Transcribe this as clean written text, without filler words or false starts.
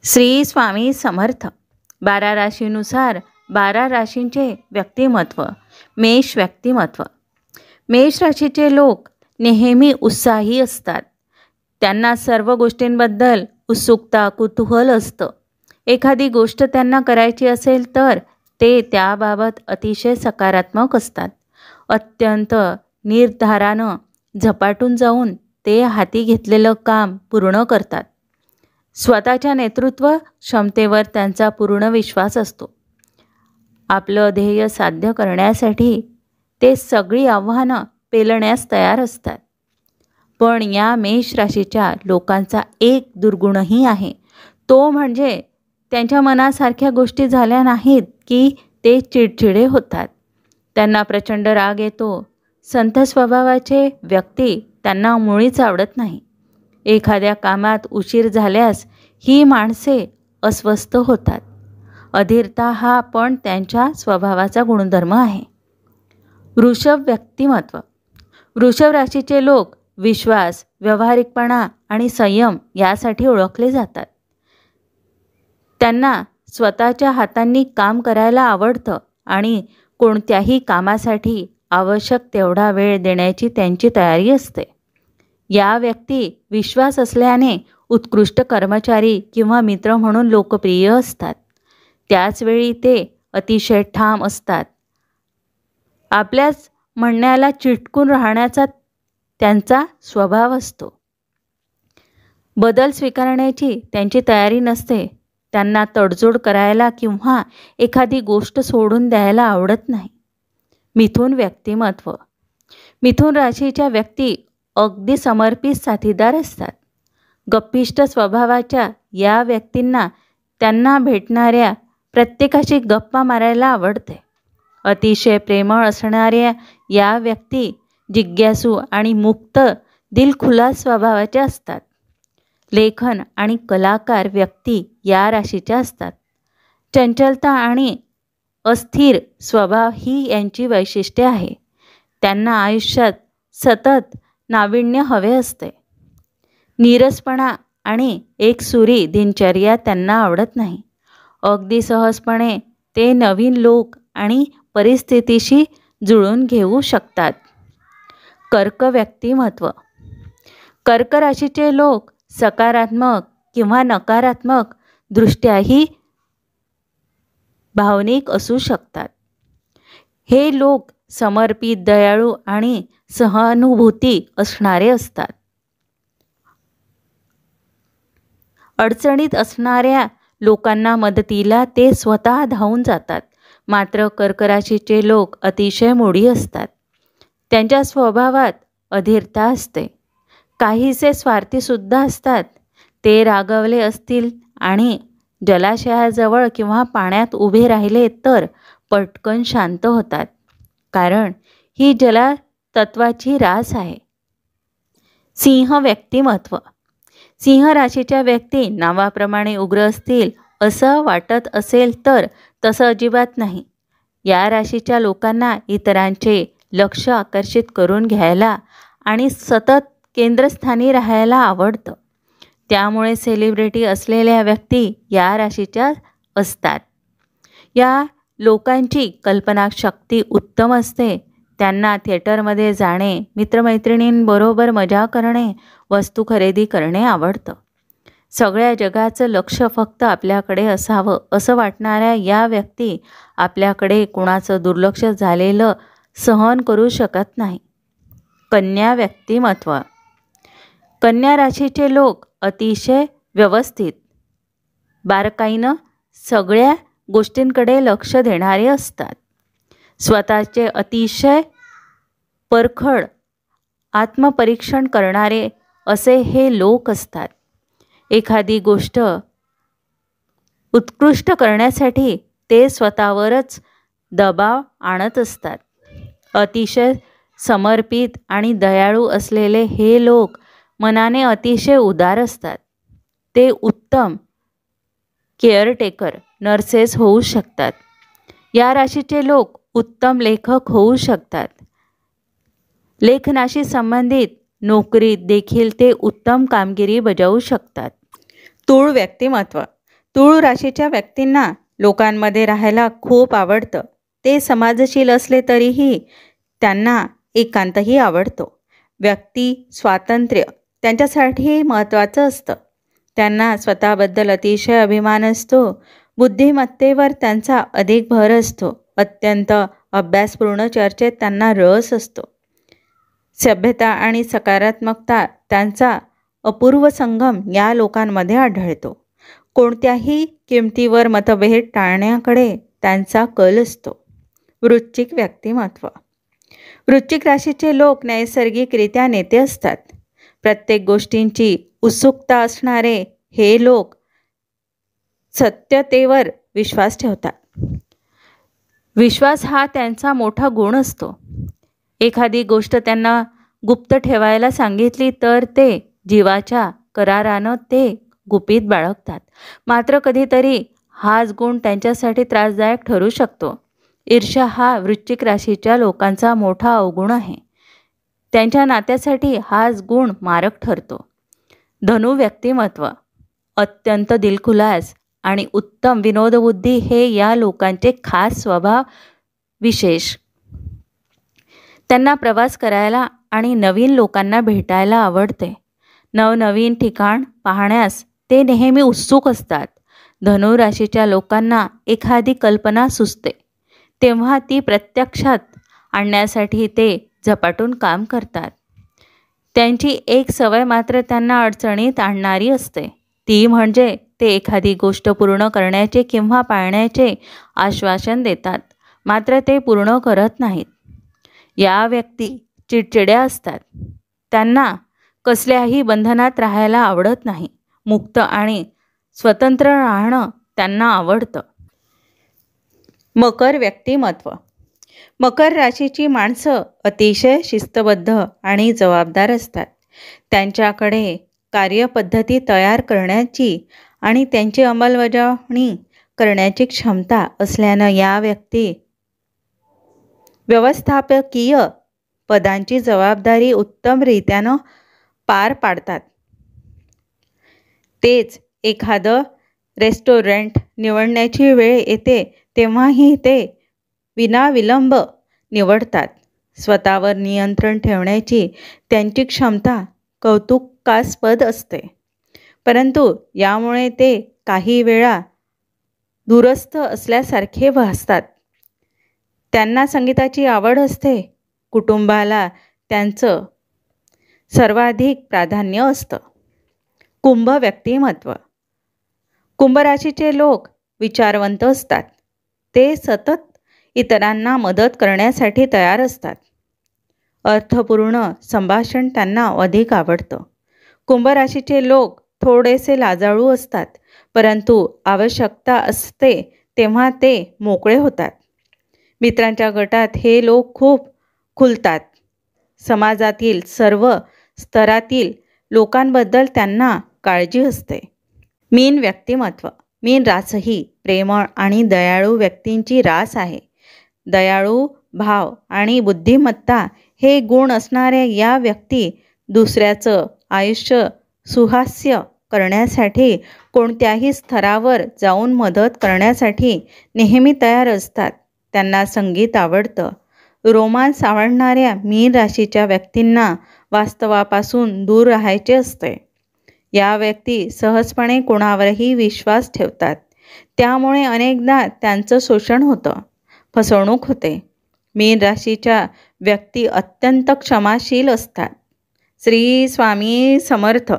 श्री स्वामी समर्थ. 12 राशीनुसार 12 राशींचे व्यक्तिमत्व. मेष व्यक्तिमत्व. मेष राशीचे लोक नेहमी उत्साही असतात. त्यांना सर्व गोष्टींबद्दल उत्सुकता, कुतूहल असतं. एखादी गोष्ट त्यांना करायची असेल तर ते त्याबाबत अतिशय सकारात्मक असतात. अत्यंत निर्धारानं झपाटून जाऊन ते हाती घेतलेलं काम पूर्ण करतात. स्वतःच्या नेतृत्व क्षमतेवर त्यांचा पूर्ण विश्वास असतो. आपलं ध्येय साध्य करण्यासाठी ते सगळी आव्हानं पेलण्यास तयार असतात. पण या मेष राशीच्या लोकांचा एक दुर्गुणही आहे. तो म्हणजे त्यांच्या मनासारख्या गोष्टी झाल्या नाहीत की ते चिडचिडे होतात. त्यांना प्रचंड राग येतो. संथ स्वभावाचे व्यक्ती त्यांना मुळीच आवडत नाही. एखाद्या कामात उशीर झाल्यास ही माणसे अस्वस्थ होतात. अधीरता हा पण त्यांच्या स्वभावाचा गुणधर्म आहे. वृषभ व्यक्तिमत्व. वृषभ राशीचे लोक विश्वास, व्यावहारिकपणा आणि संयम यासाठी ओळखले जातात. त्यांना स्वतःच्या हातांनी काम करायला आवडतं आणि कोणत्याही कामासाठी आवश्यक तेवढा वेळ देण्याची त्यांची तयारी असते. या व्यक्ती विश्वास असल्याने उत्कृष्ट कर्मचारी किंवा मित्र म्हणून लोकप्रिय असतात. त्याचवेळी ते अतिशय ठाम असतात. आपल्याच म्हणण्याला चिटकून राहण्याचा त्यांचा स्वभाव असतो. बदल स्वीकारण्याची त्यांची तयारी नसते. त्यांना तडजोड करायला किंवा एखादी गोष्ट सोडून द्यायला आवडत नाही. मिथुन व्यक्तिमत्व. मिथुन राशीच्या व्यक्ती अगदी समर्पित साथीदार असतात. गप्पिष्ट स्वभावाच्या या व्यक्तींना त्यांना भेटणाऱ्या प्रत्येकाशी गप्पा मारायला आवडते. अतिशय प्रेमळ असणाऱ्या या व्यक्ती जिज्ञासू आणि मुक्त दिलखुलास स्वभावाच्या असतात. लेखन आणि कलाकार व्यक्ती या राशीच्या असतात. चंचलता आणि अस्थिर स्वभाव ही यांची वैशिष्ट्ये आहे. त्यांना आयुष्यात सतत नाविन्य हवे असते. नीरसपणा आणि एकसुरी दिनचर्या त्यांना आवडत नाही. अगदी सहजपणे ते नवीन लोक आणि परिस्थितीशी जुळून घेऊ शकतात. कर्क व्यक्तिमत्व. कर्क राशीचे लोक सकारात्मक किंवा नकारात्मक दृष्ट्याही भावनिक असू शकतात. हे लोक समर्पित, दयाळू आणि सहानुभूती असणारे असतात. अडचणीत असणाऱ्या लोकांना मदतीला ते स्वतः धावून जातात. मात्र कर्क राशीचे लोक अतिशय मोडी असतात. त्यांच्या स्वभावात अधीरता असते. काहीसे स्वार्थीसुद्धा असतात. ते रागावले असतील आणि जलाशयाजवळ किंवा पाण्यात उभे राहिले तर पटकन शांत होतात, कारण ही जलतत्वाची रास आहे. सिंह व्यक्तिमत्व. सिंह राशीच्या व्यक्ती नावाप्रमाणे उग्र असतील असं वाटत असेल तर तसं अजिबात नाही. या राशीच्या लोकांना इतरांचे लक्ष आकर्षित करून घ्यायला आणि सतत केंद्रस्थानी राहायला आवडतं. त्यामुळे सेलिब्रिटी असलेल्या व्यक्ती या राशीच्या असतात. या लोकांची कल्पनाशक्ती उत्तम असते. त्यांना थिएटरमध्ये जाणे, मित्रमैत्रिणींबरोबर मजा करणे, वस्तू खरेदी करणे आवडतं. सगळ्या जगाचं लक्ष फक्त आपल्याकडे असावं असं वाटणाऱ्या या व्यक्ती आपल्याकडे कुणाचं दुर्लक्ष झालेलं सहन करू शकत नाही. कन्या व्यक्तिमत्व. कन्या राशीचे लोक अतिशय व्यवस्थित, बारकाईनं सगळ्या गोष्टींकडे लक्ष देणारे असतात. स्वतःचे अतिशय परखड आत्मपरीक्षण करणारे असे हे लोक असतात. एखादी गोष्ट उत्कृष्ट करण्यासाठी ते स्वतःवरच दबाव आणत असतात. अतिशय समर्पित आणि दयाळू असलेले हे लोक मनाने अतिशय उदार असतात. ते उत्तम केअरटेकर, नर्सेस होऊ शकतात. या राशीचे लोक उत्तम लेखक होऊ शकतात. लेखनाशी संबंधित नोकरीत देखील ते उत्तम कामगिरी बजावू शकतात. तूळ व्यक्तिमत्व. तूळ राशीच्या व्यक्तींना लोकांमध्ये राहायला खूप आवडतं. ते समाजशील असले तरीही त्यांना एकांतही आवडतो. व्यक्ती स्वातंत्र्य त्यांच्यासाठी महत्त्वाचं असतं. त्यांना स्वतःबद्दल अतिशय अभिमान असतो. बुद्धिमत्तेवर त्यांचा अधिक भर असतो. अत्यंत अभ्यासपूर्ण चर्चेत त्यांना रस असतो. सभ्यता आणि सकारात्मकता त्यांचा अपूर्व संगम या लोकांमध्ये आढळतो. कोणत्याही किमतीवर मतभेद टाळण्याकडे त्यांचा कल असतो. वृश्चिक व्यक्तिमत्व. वृश्चिक राशीचे लोक नैसर्गिकरित्या नेते असतात. प्रत्येक गोष्टींची उत्सुकता असणारे हे लोक सत्यतेवर विश्वास ठेवतात. विश्वास हा त्यांचा मोठा गुण असतो. एखादी गोष्ट त्यांना गुप्त ठेवायला सांगितली तर ते जीवाच्या करारानं ते गुपित बाळगतात. मात्र कधीतरी हाच गुण त्यांच्यासाठी त्रासदायक ठरू शकतो. ईर्ष्या हा वृश्चिक राशीच्या लोकांचा मोठा अवगुण आहे. त्यांच्या नात्यासाठी हाच गुण मारक ठरतो. धनु व्यक्तिमत्व. अत्यंत दिलखुलास आणि उत्तम विनोदबुद्धी हे या लोकांचे खास स्वभाव विशेष. त्यांना प्रवास करायला आणि नवीन लोकांना भेटायला आवडते. नवनवीन ठिकाण पाहण्यास ते नेहमी उत्सुक असतात. धनु राशीच्या लोकांना एखादी कल्पना सुचते तेव्हा ती प्रत्यक्षात आणण्यासाठी ते झपाटून काम करतात. त्यांची एक सवय मात्र त्यांना अडचणीत आणणारी असते. ती म्हणजे ते एखादी गोष्ट पूर्ण करण्याचे किंवा पाळण्याचे आश्वासन देतात, मात्र ते पूर्ण करत नाहीत. या व्यक्ती चिडचिड्या असतात. त्यांना कसल्याही बंधनात राहायला आवडत नाही. मुक्त आणि स्वतंत्र राहणं त्यांना आवडतं. मकर व्यक्तिमत्व. मकर राशीची माणसं अतिशय शिस्तबद्ध आणि जबाबदार असतात. त्यांच्याकडे कार्यपद्धती तयार करण्याची आणि त्यांची अंमलबजावणी करण्याची क्षमता असल्यानं या व्यक्ती व्यवस्थापकीय पदांची जबाबदारी उत्तमरित्यानं पार पाडतात. तेच एखादं रेस्टॉरंट निवडण्याची वेळ येते तेव्हाही ते विनाविलंब निवडतात. स्वतःवर नियंत्रण ठेवण्याची त्यांची क्षमता कौतुकास्पद असते. परंतु यामुळे ते काही वेळा दूरस्थ असल्यासारखे भासतात. त्यांना संगीताची आवड असते. कुटुंबाला त्यांचं सर्वाधिक प्राधान्य असतं. कुंभ व्यक्तिमत्व. कुंभ राशीचे लोक विचारवंत असतात. ते सतत इतरांना मदत करण्यासाठी तयार असतात. अर्थपूर्ण संभाषण त्यांना अधिक आवडतं. कुंभ राशीचे लोक थोडेसे लाजाळू असतात, परंतु आवश्यकता असते तेव्हा ते मोकळे होतात. मित्रांच्या गटात हे लोक खूप खुलतात. समाजातील सर्व स्तरातील लोकांबद्दल त्यांना काळजी असते. मीन व्यक्तिमत्व. मीन रासही प्रेमळ आणि दयाळू व्यक्तींची रास आहे. दयाळू भाव आणि बुद्धिमत्ता हे गुण असणाऱ्या या व्यक्ती दुसऱ्याचं आयुष्य सुहास्य करण्यासाठी कोणत्याही स्तरावर जाऊन मदत करण्यासाठी नेहमी तयार असतात. त्यांना संगीत आवडतं. रोमांस आवडणाऱ्या मीन राशीच्या व्यक्तींना वास्तवापासून दूर राहायचे असते. या व्यक्ती सहजपणे कोणावरही विश्वास ठेवतात. त्यामुळे अनेकदा त्यांचं शोषण होतं, फसवणूक होते. मीन राशीच्या व्यक्ती अत्यंत क्षमाशील असतात. श्री स्वामी समर्थ.